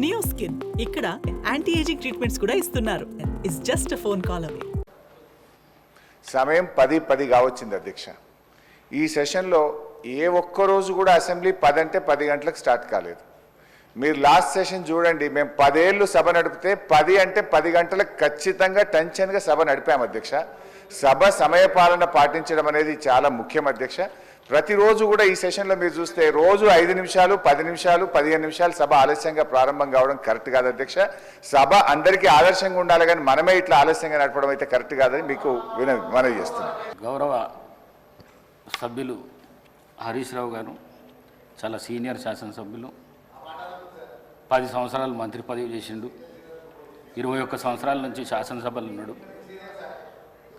Neo skin ఇక్కడ anti ageing treatments కూడా ఇస్తున్నారు. It's just a phone call away. సమయం 10:10 కావచ్చింది అధ్యక్ష. ఈ సెషన్లో ఏ ఒక్కరోజు కూడా అసెంబ్లీ 10 అంటే 10 గంటలకు స్టార్ట్ కాలేదు. మీరు లాస్ట్ సెషన్ చూడండి, మేము 10 ఏళ్ళు సభ నడిపితే 10 అంటే 10 గంటలకు ఖచ్చితంగా టెన్షన్గా సభ నడిపాము అధ్యక్ష. సభ సమయపాలన పాటించడం అనేది చాలా ముఖ్యం అధ్యక్ష. ప్రతిరోజు కూడా ఈ సెషన్లో మీరు చూస్తే రోజు 5 నిమిషాలు 10 నిమిషాలు 15 నిమిషాలు సభ ఆలస్యంగా ప్రారంభం కావడం కరెక్ట్ కాదు అధ్యక్ష. సభ అందరికీ ఆదర్శంగా ఉండాలి, కానీ మనమే ఇట్లా ఆలస్యంగా నడపడం అయితే కరెక్ట్ కాదని మీకు మనవి చేస్తున్నాం. గౌరవ సభ్యులు హరీష్ రావు గారు చాలా సీనియర్ శాసనసభ్యులు, 10 సంవత్సరాలు మంత్రి పదవి చేసిండు, 21 సంవత్సరాల నుంచి శాసనసభలో ఉన్నాడు.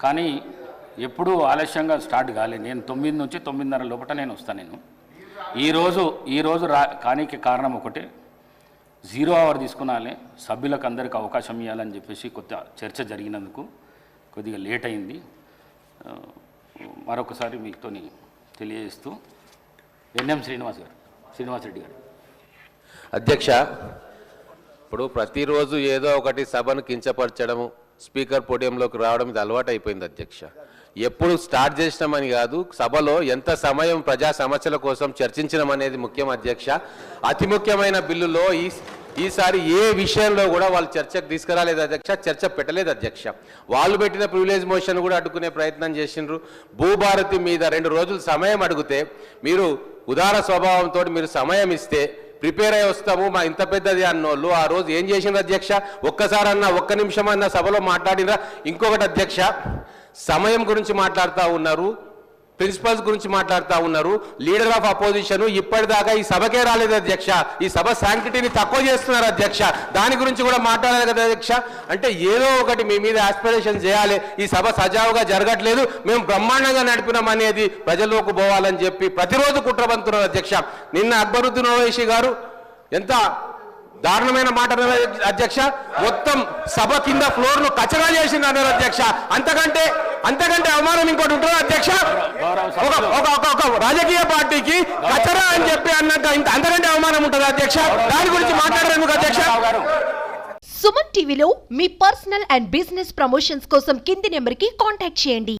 కానీ ఎప్పుడూ ఆలస్యంగా స్టార్ట్ కాలేదు. నేను 9 నుంచి 9:30 లోపల నేను వస్తాను. నేను ఈరోజు కానీకి కారణం ఒకటే, 0 అవర్ తీసుకున్నాలే, సభ్యులకు అందరికీ అవకాశం ఇవ్వాలని చెప్పేసి కొత్త చర్చ జరిగినందుకు కొద్దిగా లేట్ అయింది. మరొకసారి మీతో తెలియజేస్తూ ఎన్ఎం శ్రీనివాసరెడ్డి గారు. అధ్యక్ష, ఇప్పుడు ప్రతిరోజు ఏదో ఒకటి సభను కించపరచడము, స్పీకర్ పోడియంలోకి రావడం ఇది అలవాటు అయిపోయింది అధ్యక్ష. ఎప్పుడు స్టార్ట్ చేసినామని కాదు, సభలో ఎంత సమయం ప్రజా సమస్యల కోసం చర్చించడం అనేది ముఖ్యం అధ్యక్ష. అతి ముఖ్యమైన బిల్లులో ఈసారి ఏ విషయంలో కూడా వాళ్ళు చర్చకు తీసుకురాలేదు అధ్యక్ష, చర్చ పెట్టలేదు అధ్యక్ష. వాళ్ళు పెట్టిన ప్రివిలేజ్ మోషన్ కూడా అడ్డుకునే ప్రయత్నం చేసిండ్రు. భూభారతి మీద 2 రోజులు సమయం అడిగితే మీరు ఉదార స్వభావంతో మీరు సమయం ఇస్తే ప్రిపేర్ అయ్యి వస్తాము మా ఇంత పెద్దది అన్నోళ్ళు ఆ రోజు ఏం చేసిండ్రు అధ్యక్ష? ఒక్కసారన్నా 1 నిమిషం అన్న సభలో మాట్లాడినరా? ఇంకొకటి అధ్యక్ష, సమయం గురించి మాట్లాడుతూ ఉన్నారు, ప్రిన్సిపల్స్ గురించి మాట్లాడుతూ ఉన్నారు. లీడర్ ఆఫ్ అపోజిషన్ ఇప్పటిదాకా ఈ సభకే రాలేదు అధ్యక్ష. ఈ సభ శాంక్టిటీని తక్కువ చేస్తున్నారు అధ్యక్ష. దాని గురించి కూడా మాట్లాడాలి కదా అధ్యక్ష. అంటే ఏదో ఒకటి మీ మీద ఆస్పిరేషన్ చేయాలి. ఈ సభ సజావుగా జరగట్లేదు, మేము బ్రహ్మాండంగా నడిపినాం అనేది ప్రజల్లోకి పోవాలని చెప్పి ప్రతిరోజు కుట్రబంతున్నారు అధ్యక్ష. నిన్న అక్బరుద్దీన్ ఓవైసీ గారు ఎంత దారుణమైన మాట అధ్యక్ష, మొత్తం సభ కింద ఫ్లోర్ ను కచరా చేసింది అన్నారు అధ్యక్ష. అంతకంటే అవమానం ఇంకోటి ఉంటుందా అధ్యక్ష? ఒక రాజకీయ పార్టీకి కచరా అని చెప్పి అన్నట్టు అంతకంటే అవమానం ఉంటుంది అధ్యక్ష. దాని గురించి మాట్లాడేందుకు అధ్యక్ష. సుమన్ టీవీలో మీ పర్సనల్ అండ్ బిజినెస్ ప్రమోషన్స్ కోసం కింది నెంబర్కి కాంటాక్ట్ చేయండి.